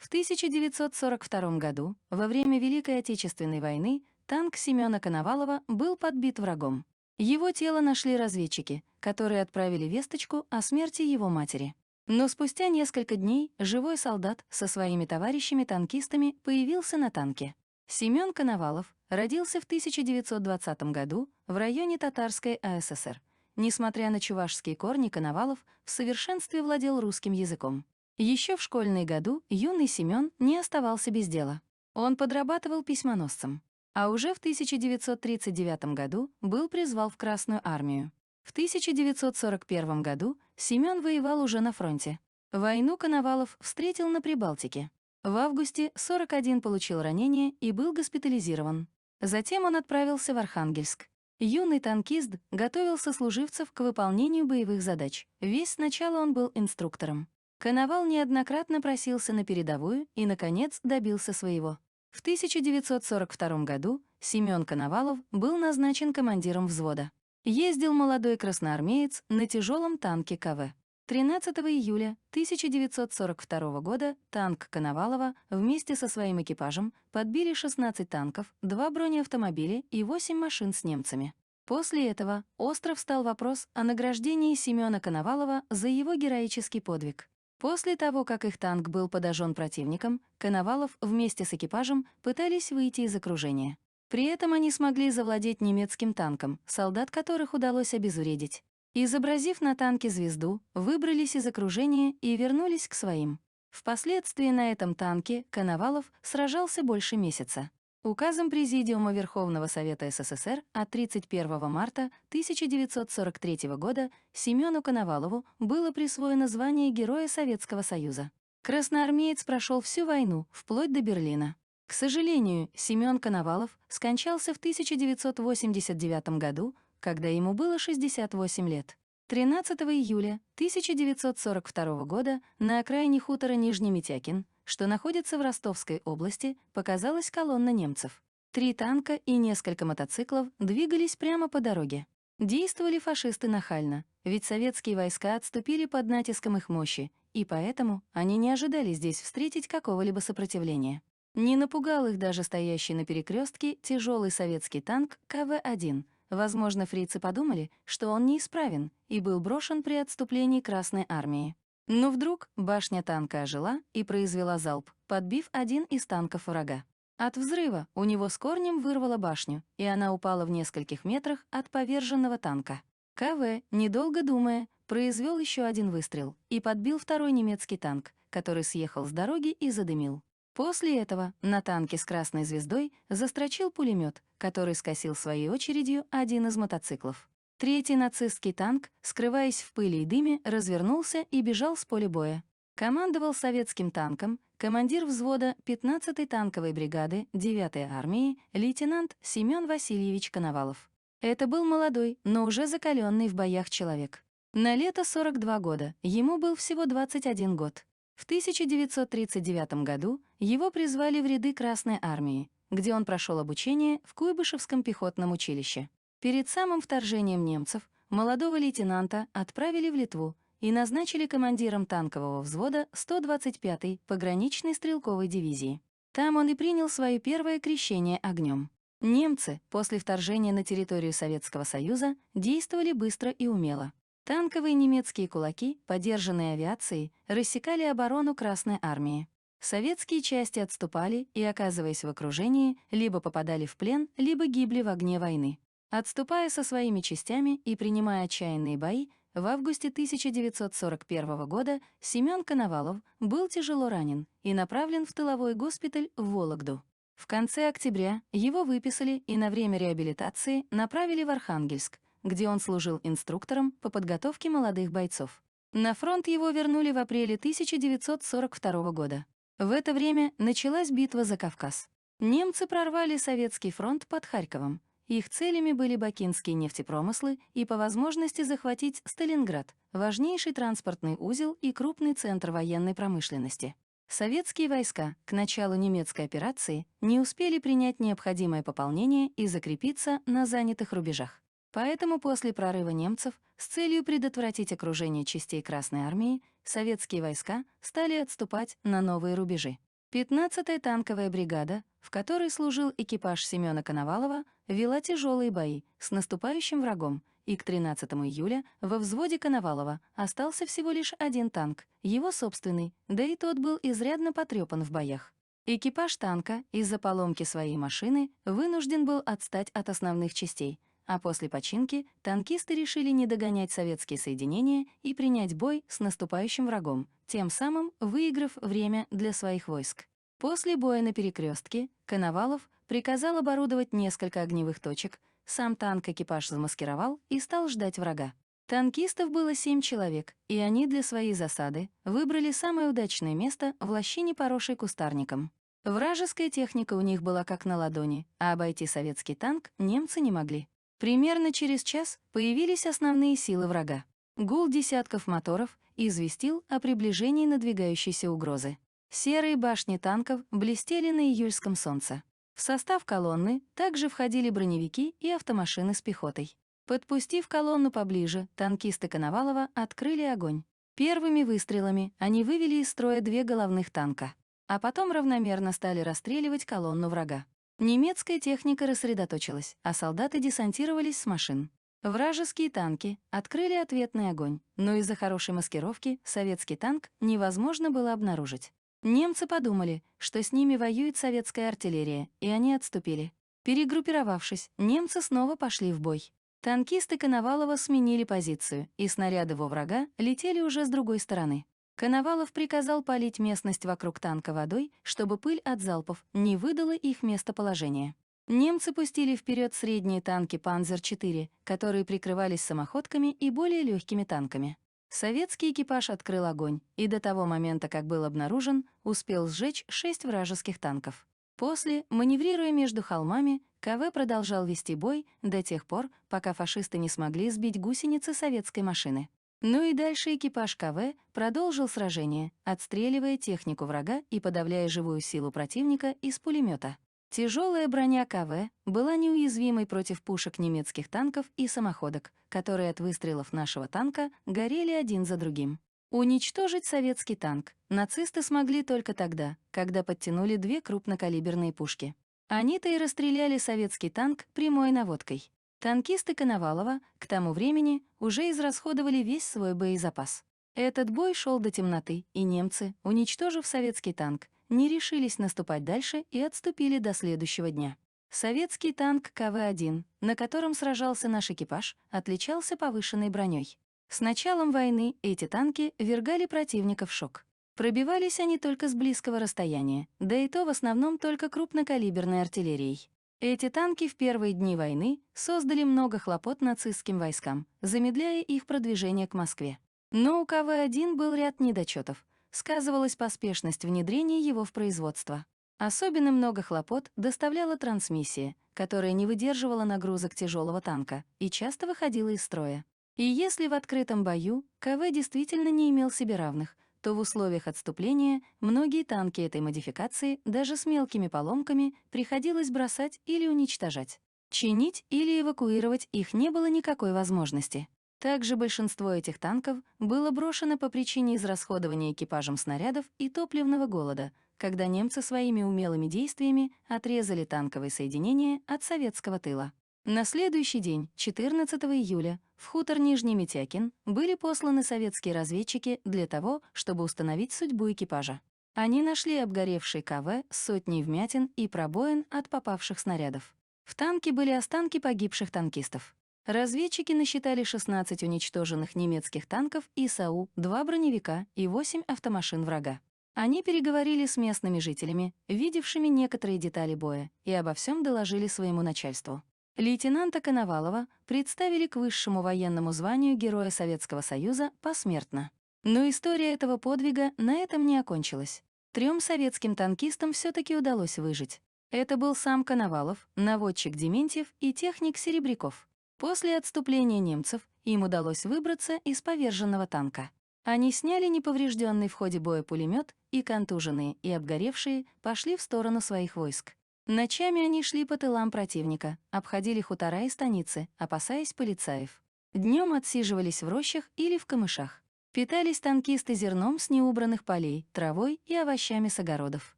В 1942 году, во время Великой Отечественной войны, танк Семёна Коновалова был подбит врагом. Его тело нашли разведчики, которые отправили весточку о смерти его матери. Но спустя несколько дней живой солдат со своими товарищами-танкистами появился на танке. Семён Коновалов родился в 1920 году в районе Татарской АССР. Несмотря на чувашские корни, Коновалов в совершенстве владел русским языком. Еще в школьные году юный Семён не оставался без дела. Он подрабатывал письмоносцем. А уже в 1939 году был призван в Красную армию. В 1941 году Семён воевал уже на фронте. Войну Коновалов встретил на Прибалтике. В августе 41 получил ранение и был госпитализирован. Затем он отправился в Архангельск. Юный танкист готовил сослуживцев к выполнению боевых задач. Весь сначала он был инструктором. Коновал неоднократно просился на передовую и, наконец, добился своего. В 1942 году Семён Коновалов был назначен командиром взвода. Ездил молодой красноармеец на тяжелом танке КВ. 13 июля 1942 года танк Коновалова вместе со своим экипажем подбили 16 танков, 2 бронеавтомобиля и 8 машин с немцами. После этого остро встал вопрос о награждении Семёна Коновалова за его героический подвиг. После того, как их танк был подожжен противником, Коновалов вместе с экипажем пытались выйти из окружения. При этом они смогли завладеть немецким танком, солдат которых удалось обезвредить. Изобразив на танке звезду, выбрались из окружения и вернулись к своим. Впоследствии на этом танке Коновалов сражался больше месяца. Указом Президиума Верховного Совета СССР от 31 марта 1943 года Семёну Коновалову было присвоено звание Героя Советского Союза. Красноармеец прошел всю войну, вплоть до Берлина. К сожалению, Семён Коновалов скончался в 1989 году, когда ему было 68 лет. 13 июля 1942 года на окраине хутора Нижний Митякин, что находится в Ростовской области, показалась колонна немцев. 3 танка и несколько мотоциклов двигались прямо по дороге. Действовали фашисты нахально, ведь советские войска отступили под натиском их мощи, и поэтому они не ожидали здесь встретить какого-либо сопротивления. Не напугал их даже стоящий на перекрестке тяжелый советский танк КВ-1. Возможно, фрицы подумали, что он неисправен и был брошен при отступлении Красной армии. Но вдруг башня танка ожила и произвела залп, подбив один из танков врага. От взрыва у него с корнем вырвало башню, и она упала в нескольких метрах от поверженного танка. КВ, недолго думая, произвел еще один выстрел и подбил второй немецкий танк, который съехал с дороги и задымил. После этого на танке с красной звездой застрочил пулемет, который скосил своей очередью один из мотоциклов. Третий нацистский танк, скрываясь в пыли и дыме, развернулся и бежал с поля боя. Командовал советским танком командир взвода 15-й танковой бригады 9-й армии лейтенант Семён Васильевич Коновалов. Это был молодой, но уже закаленный в боях человек. На лето 42 года, ему был всего 21 год. В 1939 году его призвали в ряды Красной армии, где он прошел обучение в Куйбышевском пехотном училище. Перед самым вторжением немцев молодого лейтенанта отправили в Литву и назначили командиром танкового взвода 125-й пограничной стрелковой дивизии. Там он и принял свое первое крещение огнем. Немцы после вторжения на территорию Советского Союза действовали быстро и умело. Танковые немецкие кулаки, поддержанные авиацией, рассекали оборону Красной армии. Советские части отступали и, оказываясь в окружении, либо попадали в плен, либо гибли в огне войны. Отступая со своими частями и принимая отчаянные бои, в августе 1941 года Семён Коновалов был тяжело ранен и направлен в тыловой госпиталь в Вологду. В конце октября его выписали и на время реабилитации направили в Архангельск, где он служил инструктором по подготовке молодых бойцов. На фронт его вернули в апреле 1942 года. В это время началась битва за Кавказ. Немцы прорвали советский фронт под Харьковом. Их целями были бакинские нефтепромыслы и по возможности захватить Сталинград, важнейший транспортный узел и крупный центр военной промышленности. Советские войска к началу немецкой операции не успели принять необходимое пополнение и закрепиться на занятых рубежах. Поэтому после прорыва немцев с целью предотвратить окружение частей Красной армии советские войска стали отступать на новые рубежи. 15-я танковая бригада, в которой служил экипаж Семёна Коновалова, вела тяжелые бои с наступающим врагом, и к 13 июля во взводе Коновалова остался всего лишь один танк, его собственный, да и тот был изрядно потрепан в боях. Экипаж танка из-за поломки своей машины вынужден был отстать от основных частей, а после починки танкисты решили не догонять советские соединения и принять бой с наступающим врагом, тем самым выиграв время для своих войск. После боя на перекрестке Коновалов приказал оборудовать несколько огневых точек, сам танк экипаж замаскировал и стал ждать врага. Танкистов было 7 человек, и они для своей засады выбрали самое удачное место в лощине, поросшей кустарником. Вражеская техника у них была как на ладони, а обойти советский танк немцы не могли. Примерно через час появились основные силы врага. Гул десятков моторов известил о приближении надвигающейся угрозы. Серые башни танков блестели на июльском солнце. В состав колонны также входили броневики и автомашины с пехотой. Подпустив колонну поближе, танкисты Коновалова открыли огонь. Первыми выстрелами они вывели из строя 2 головных танка, а потом равномерно стали расстреливать колонну врага. Немецкая техника рассредоточилась, а солдаты десантировались с машин. Вражеские танки открыли ответный огонь, но из-за хорошей маскировки советский танк невозможно было обнаружить. Немцы подумали, что с ними воюет советская артиллерия, и они отступили. Перегруппировавшись, немцы снова пошли в бой. Танкисты Коновалова сменили позицию, и снаряды во врага летели уже с другой стороны. Коновалов приказал полить местность вокруг танка водой, чтобы пыль от залпов не выдала их местоположение. Немцы пустили вперед средние танки «Панзер-4», которые прикрывались самоходками и более легкими танками. Советский экипаж открыл огонь, и до того момента, как был обнаружен, успел сжечь 6 вражеских танков. После, маневрируя между холмами, КВ продолжал вести бой до тех пор, пока фашисты не смогли сбить гусеницы советской машины. Ну и дальше экипаж КВ продолжил сражение, отстреливая технику врага и подавляя живую силу противника из пулемета. Тяжелая броня КВ была неуязвимой против пушек немецких танков и самоходок, которые от выстрелов нашего танка горели один за другим. Уничтожить советский танк нацисты смогли только тогда, когда подтянули 2 крупнокалиберные пушки. Они-то и расстреляли советский танк прямой наводкой. Танкисты Коновалова к тому времени уже израсходовали весь свой боезапас. Этот бой шел до темноты, и немцы, уничтожив советский танк, не решились наступать дальше и отступили до следующего дня. Советский танк КВ-1, на котором сражался наш экипаж, отличался повышенной броней. С началом войны эти танки ввергали противника в шок. Пробивались они только с близкого расстояния, да и то в основном только крупнокалиберной артиллерией. Эти танки в первые дни войны создали много хлопот нацистским войскам, замедляя их продвижение к Москве. Но у КВ-1 был ряд недочетов. Сказывалась поспешность внедрения его в производство. Особенно много хлопот доставляла трансмиссия, которая не выдерживала нагрузок тяжелого танка и часто выходила из строя. И если в открытом бою КВ действительно не имел себе равных, то в условиях отступления многие танки этой модификации даже с мелкими поломками приходилось бросать или уничтожать. Чинить или эвакуировать их не было никакой возможности. Также большинство этих танков было брошено по причине израсходования экипажем снарядов и топливного голода, когда немцы своими умелыми действиями отрезали танковые соединения от советского тыла. На следующий день, 14 июля, в хутор Нижний Митякин были посланы советские разведчики для того, чтобы установить судьбу экипажа. Они нашли обгоревший КВ с сотней вмятин и пробоин от попавших снарядов. В танке были останки погибших танкистов. Разведчики насчитали 16 уничтоженных немецких танков ИСАУ, 2 броневика и 8 автомашин врага. Они переговорили с местными жителями, видевшими некоторые детали боя, и обо всем доложили своему начальству. Лейтенанта Коновалова представили к высшему военному званию Героя Советского Союза посмертно. Но история этого подвига на этом не окончилась. 3 советским танкистам все-таки удалось выжить. Это был сам Коновалов, наводчик Дементьев и техник Серебряков. После отступления немцев им удалось выбраться из поверженного танка. Они сняли неповрежденный в ходе боя пулемет, и контуженные и обгоревшие пошли в сторону своих войск. Ночами они шли по тылам противника, обходили хутора и станицы, опасаясь полицаев. Днем отсиживались в рощах или в камышах. Питались танкисты зерном с неубранных полей, травой и овощами с огородов.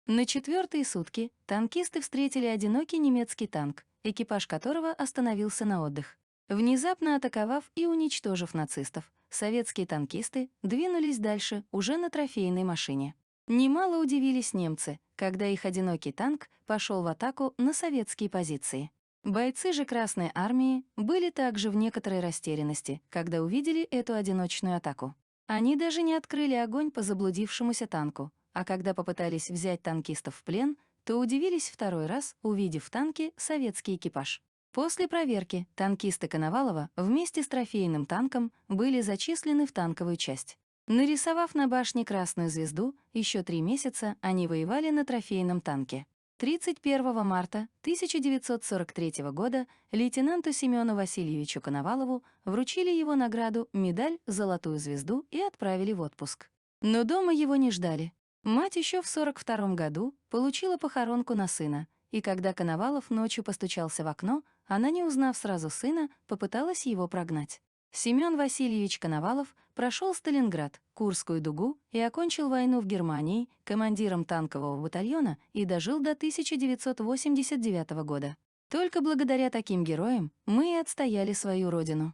На четвертые сутки танкисты встретили одинокий немецкий танк, экипаж которого остановился на отдых. Внезапно атаковав и уничтожив нацистов, советские танкисты двинулись дальше уже на трофейной машине. Немало удивились немцы, когда их одинокий танк пошел в атаку на советские позиции. Бойцы же Красной армии были также в некоторой растерянности, когда увидели эту одиночную атаку. Они даже не открыли огонь по заблудившемуся танку, а когда попытались взять танкистов в плен, то удивились второй раз, увидев в танке советский экипаж. После проверки танкисты Коновалова вместе с трофейным танком были зачислены в танковую часть. Нарисовав на башне красную звезду, еще 3 месяца они воевали на трофейном танке. 31 марта 1943 года лейтенанту Семену Васильевичу Коновалову вручили его награду медаль «Золотую звезду» и отправили в отпуск. Но дома его не ждали. Мать еще в 1942 году получила похоронку на сына, и когда Коновалов ночью постучался в окно, она, не узнав сразу сына, попыталась его прогнать. Семен Васильевич Коновалов прошел Сталинград, Курскую дугу и окончил войну в Германии командиром танкового батальона и дожил до 1989 года. Только благодаря таким героям мы и отстояли свою родину.